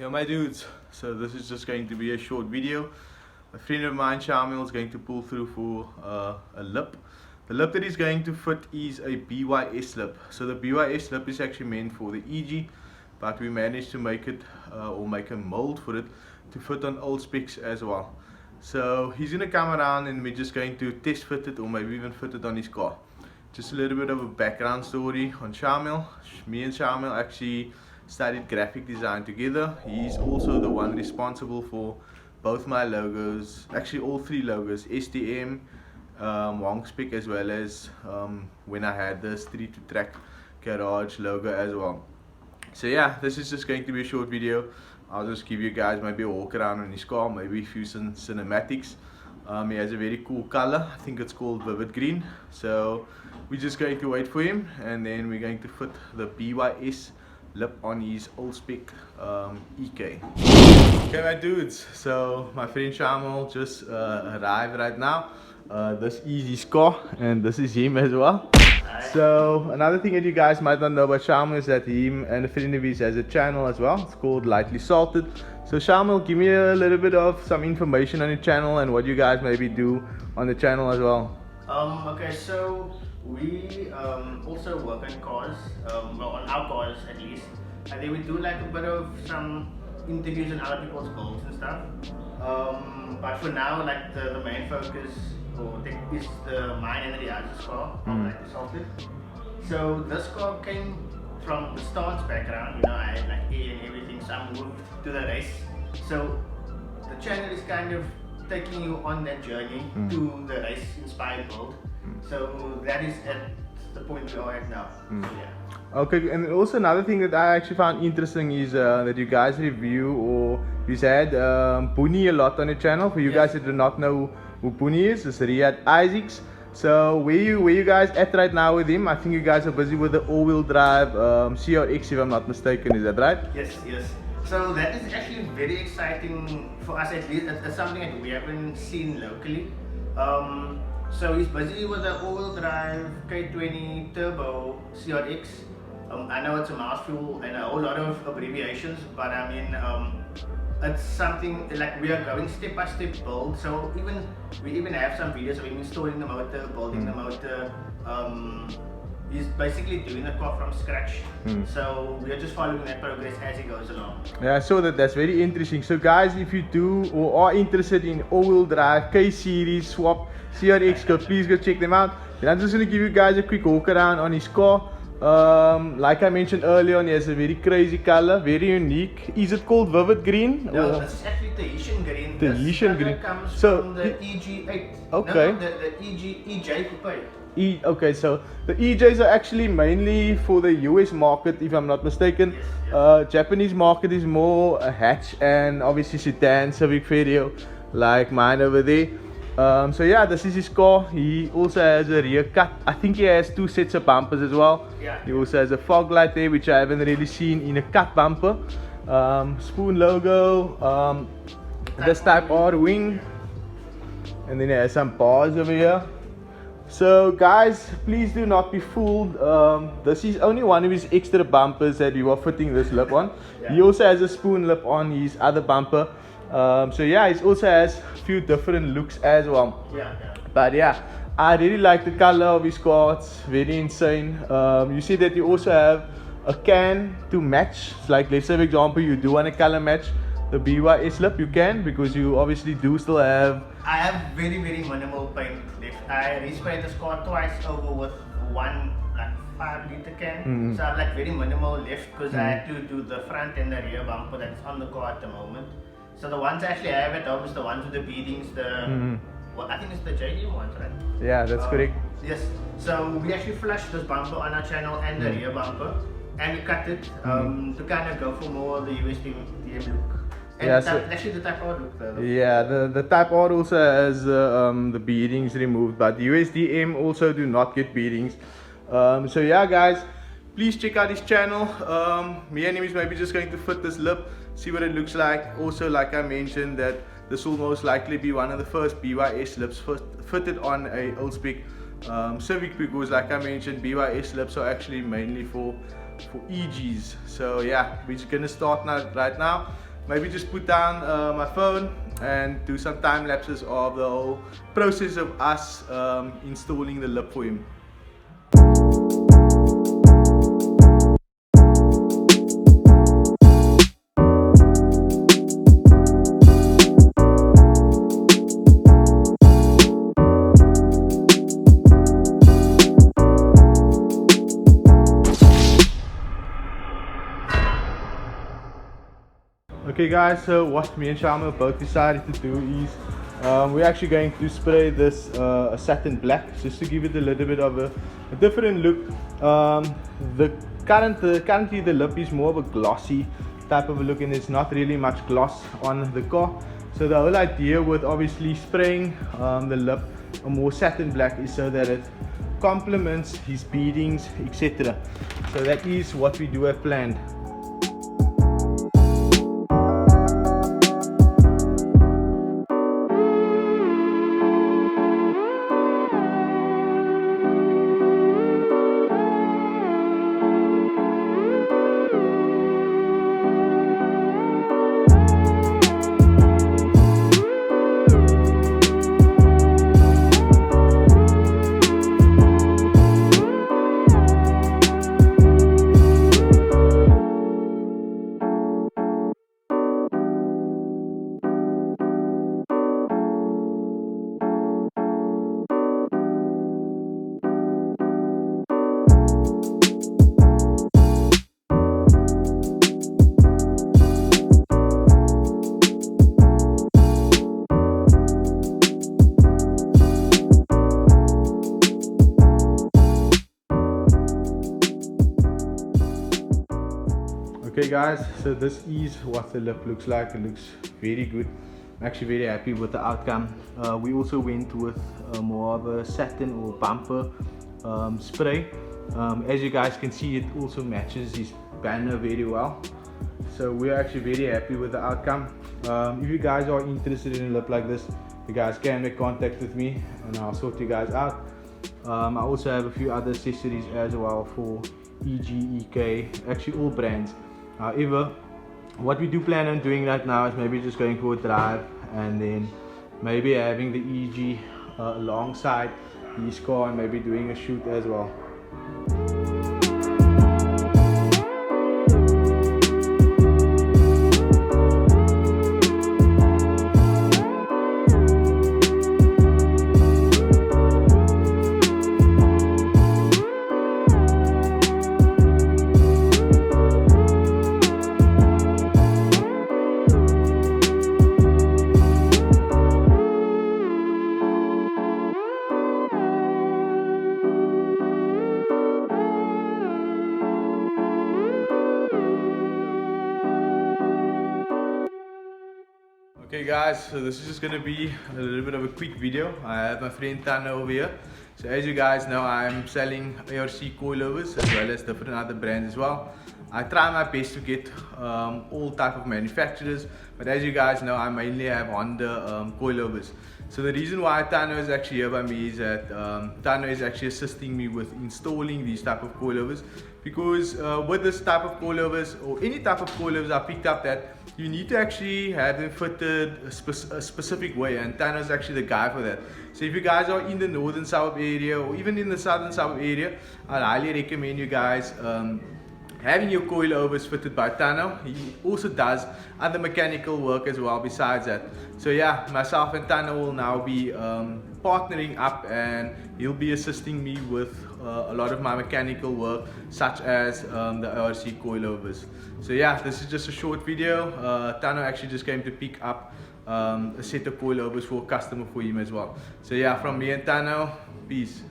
Yo my dudes, so this is just going to be a short video. A friend of mine, SHAAMIEL, is going to pull through for a lip. The lip that he's going to fit is a BYS lip. So the BYS lip is actually meant for the EG, but we managed to make it or make a mold for it to fit on old specs as well. So he's going to come around and we're just going to test fit it or maybe even fit it on his car. Just a little bit of a background story on SHAAMIEL. Me and SHAAMIEL actually studied graphic design together. He's also the one responsible for both my logos, actually all three logos, STM, WONG spec, as well as when I had the Street to Track garage logo as well. So yeah, this is just going to be a short video. I'll just give you guys maybe a walk around on his car, maybe a few cinematics. He has a very cool color, I think it's called vivid green. So we're just going to wait for him and then we're going to fit the BYS lip on his old spec EK. Okay my dudes, so my friend SHAAMIEL just arrived right now. This is his car and this is him as well. So another thing that you guys might not know about SHAAMIEL is that him and a friend of his has a channel as well. It's called Lightly Salted. So SHAAMIEL, give me a little bit of some information on your channel and what you guys maybe do on the channel as well. Okay, so we also work on cars, well on our cars at least, and then we do like a bit of some interviews on other people's builds and stuff. But for now, like the main focus is mine and the other's car, like Salted. So this car came from the stance background, you know, I had like A and everything, so I moved to the race. So the channel is kind of taking you on that journey to the race inspired build. So that is at the point we are at now. So yeah. Okay, and also another thing that I actually found interesting is that you guys review, or you said Booney a lot on your channel. For you guys that do not know who Booney is, it's Riyad Isaacs. So where you guys at right now with him? I think you guys are busy with the all-wheel drive CRX, if I'm not mistaken. Is that right? Yes, yes. So that is actually very exciting for us at least. That's something that we haven't seen locally. So he's busy with the all-wheel drive K20 turbo CRX. I know it's a mouthful and a whole lot of abbreviations, but I mean it's something like we are going step by step build. So we even have some videos of him installing the motor, building the motor. He's basically doing the car from scratch. So we are just following that progress as he goes along. Yeah, I saw that. That's very interesting. So guys, if you do or are interested in all-wheel drive K series swap CRX, please go check them out. And I'm just going to give you guys a quick walk around on his car. Like I mentioned earlier on, he has a very crazy color, very unique. Is it called vivid green? No, this is actually Tahitian green. Tahitian green. Comes so from the EG8. Okay. No, the EJ Coupe. Okay, so the EJs are actually mainly for the US market, if I'm not mistaken. Japanese market is more a hatch and obviously sedan, Civic Vario, like mine over there. So yeah, this is his car. He also has a rear cut. I think he has two sets of bumpers as well. Yeah. He also has a fog light there, which I haven't really seen in a cut bumper. Spoon logo, this type R wing, and then he has some bars over here. So guys, please do not be fooled. This is only one of his extra bumpers that we were fitting this lip on. He also has a spoon lip on his other bumper. So yeah, he also has a few different looks as well. But yeah, I really like the color of his car. It's very insane. You see that you also have a can to match. Like let's say for example you do want a color match the BYS lip, you can, because you obviously do still have. I have very minimal paint left. I resprayed this car twice over with one like 5-liter can. So I have like very minimal left because I had to do the front and the rear bumper that's on the car at the moment. So the ones I actually have at home is the ones with the beadings, well, I think it's the JD ones, right? Yeah, that's correct. Yes. So we actually flushed this bumper on our channel and the rear bumper, and we cut it to kind of go for more of the USDM look. And yeah, actually the Type R look though. Yeah, the Type R also has the beadings removed, but USDM also do not get beadings. So yeah guys, please check out his channel. Me and him is maybe just going to fit this lip, see what it looks like. Also, like I mentioned, that this will most likely be one of the first BYS lips fitted on a old spec Civic, because like I mentioned, BYS lips are actually mainly for EGs. So yeah, we're just gonna start right now. maybe just put down my phone and do some time lapses of the whole process of us installing the lip for him. Okay guys, so what me and SHAAMIEL both decided to do is we're actually going to spray this a satin black just to give it a little bit of a different look. Currently the lip is more of a glossy type of a look and there's not really much gloss on the car. So the whole idea with obviously spraying the lip a more satin black is so that it complements his beadings, etc. So that is what we do have planned. Okay guys, so this is what the lip looks like. It looks very good. I'm actually very happy with the outcome. We also went with more of a satin or bumper spray. As you guys can see, it also matches his banner very well. So we're actually very happy with the outcome. If you guys are interested in a lip like this, you guys can make contact with me and I'll sort you guys out. I also have a few other accessories as well for EG, EK, actually all brands. However, what we do plan on doing right now is maybe just going for a drive and then maybe having the EG alongside his car and maybe doing a shoot as well. Okay guys, so this is just going to be a little bit of a quick video. I have my friend TANO over here. So as you guys know, I'm selling ARC coilovers as well as different other brands as well. I try my best to get all type of manufacturers, but as you guys know, I mainly have Honda coilovers. So the reason why TANO is actually here by me is that TANO is actually assisting me with installing these type of coilovers, because with this type of coilovers or any type of coilovers, I picked up that you need to actually have them fitted a specific way, and TANO is actually the guy for that. So if you guys are in the northern suburb area or even in the southern suburb area, I highly recommend you guys having your coilovers fitted by TANO. He also does other mechanical work as well besides that. So yeah, myself and TANO will now be partnering up and he'll be assisting me with a lot of my mechanical work, such as the ARC coilovers. So yeah, this is just a short video. TANO actually just came to pick up a set of coilovers for a customer for him as well. So yeah, from me and TANO, peace.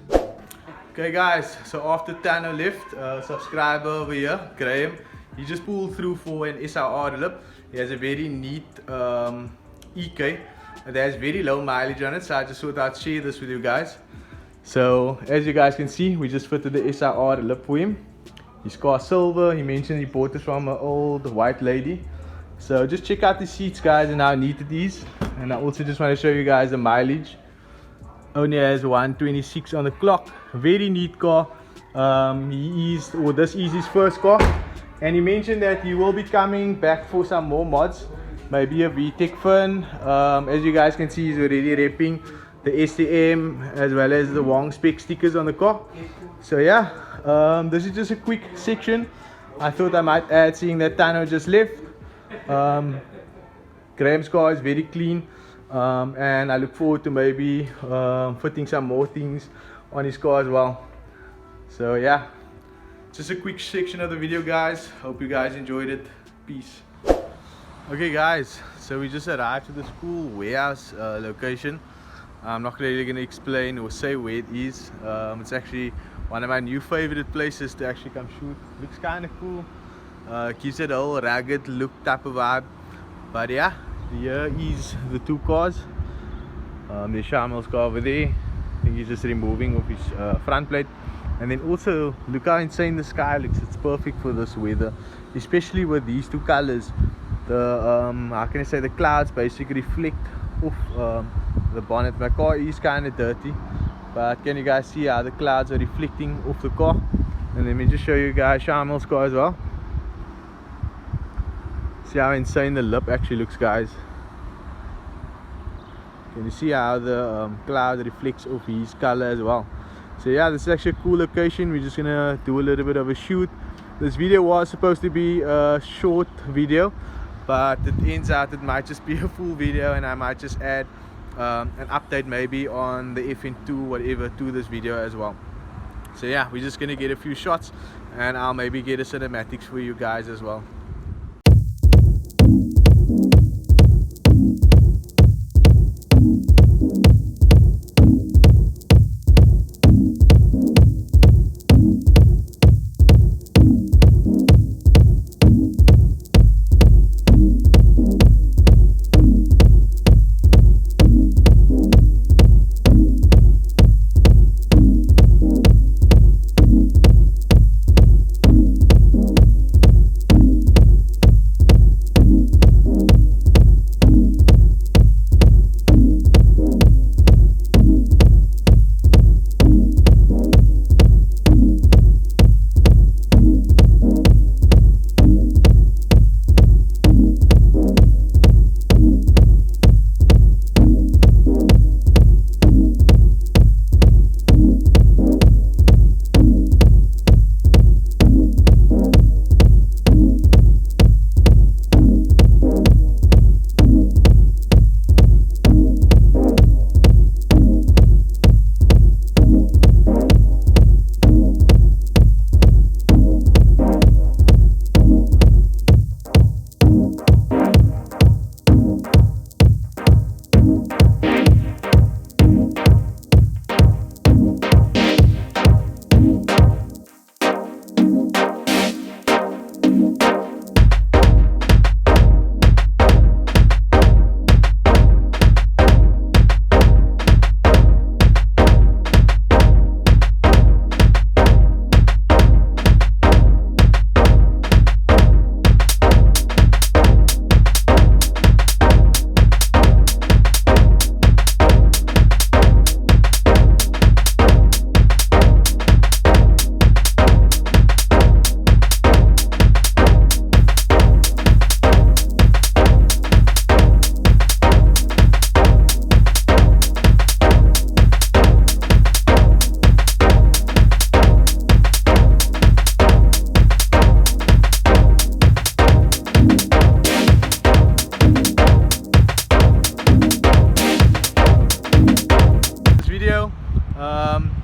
Okay guys, so after TANO left, subscriber over here, Graham, he just pulled through for an SRR lip. He has a very neat EK that has very low mileage on it, so I just thought I'd share this with you guys. So as you guys can see, we just fitted the SRR lip for him. His car silver. He mentioned he bought it from an old white lady. So just check out the seats guys and how neat it is. And I also just want to show you guys the mileage. Only has 126 on the clock. Very neat car. This is his first car, and he mentioned that he will be coming back for some more mods. maybe a VTEC fin. As you guys can see, he's already repping the STM as well as the WONG spec stickers on the car. So yeah, this is just a quick section. I thought I might add, seeing that TANO just left. Graham's car is very clean, and I look forward to maybe fitting some more things on his car as well. So yeah, just a quick section of the video, guys. Hope you guys enjoyed it. Peace. Okay guys, so we just arrived to the school warehouse location. I'm not really going to explain or say where it is. It's actually one of my new favorite places to actually come shoot. Looks kind of cool, gives it a whole ragged look type of vibe. But yeah, here is the two cars. There's SHAAMIEL's car over there. I think he's just removing off his front plate. And then also look how insane the sky looks. It's perfect for this weather, especially with these two colors. The how can I say, the clouds basically reflect off the bonnet. My car is kind of dirty, but can you guys see how the clouds are reflecting off the car? And let me just show you guys SHAAMIEL's car as well. See how insane the lip actually looks, guys. Can you see how the cloud reflects off his color as well? So yeah, this is actually a cool location. We're just gonna do a little bit of a shoot. This video was supposed to be a short video, but it ends out it might just be a full video, and I might just add an update maybe on the FN2 whatever to this video as well. So yeah, we're just gonna get a few shots, and I'll maybe get a cinematics for you guys as well.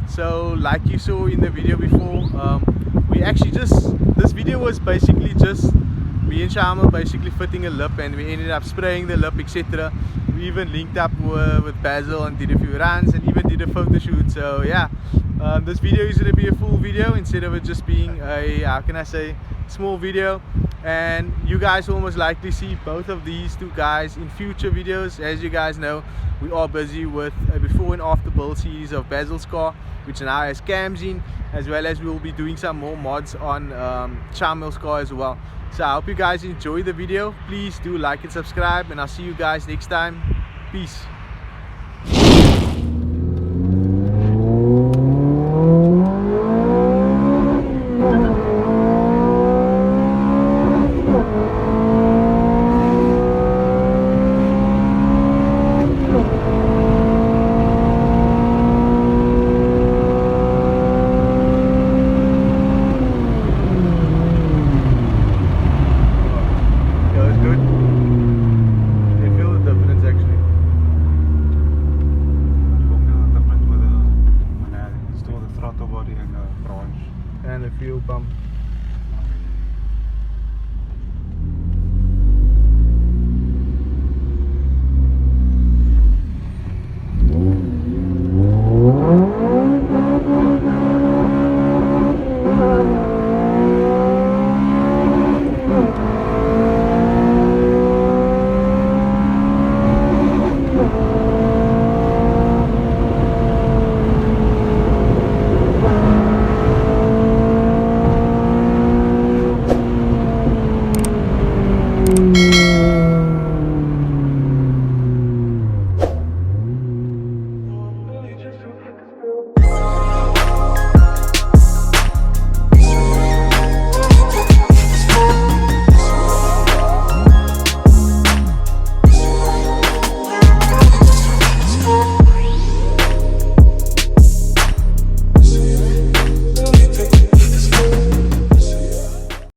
So like you saw in the video before, we actually this video was basically just me and SHAAMIEL basically fitting a lip, and we ended up spraying the lip, etc. We even linked up with Basil and did a few runs and even did a photo shoot. So yeah, this video is going to be a full video instead of it just being a, how can I say, small video. And you guys will most likely see both of these two guys in future videos. As you guys know, we are busy with a before and after build series of Basil's car, which now has cams in, as well as we will be doing some more mods on SHAAMIEL's car as well. So I hope you guys enjoy the video. Please do like and subscribe, and I'll see you guys next time. Peace.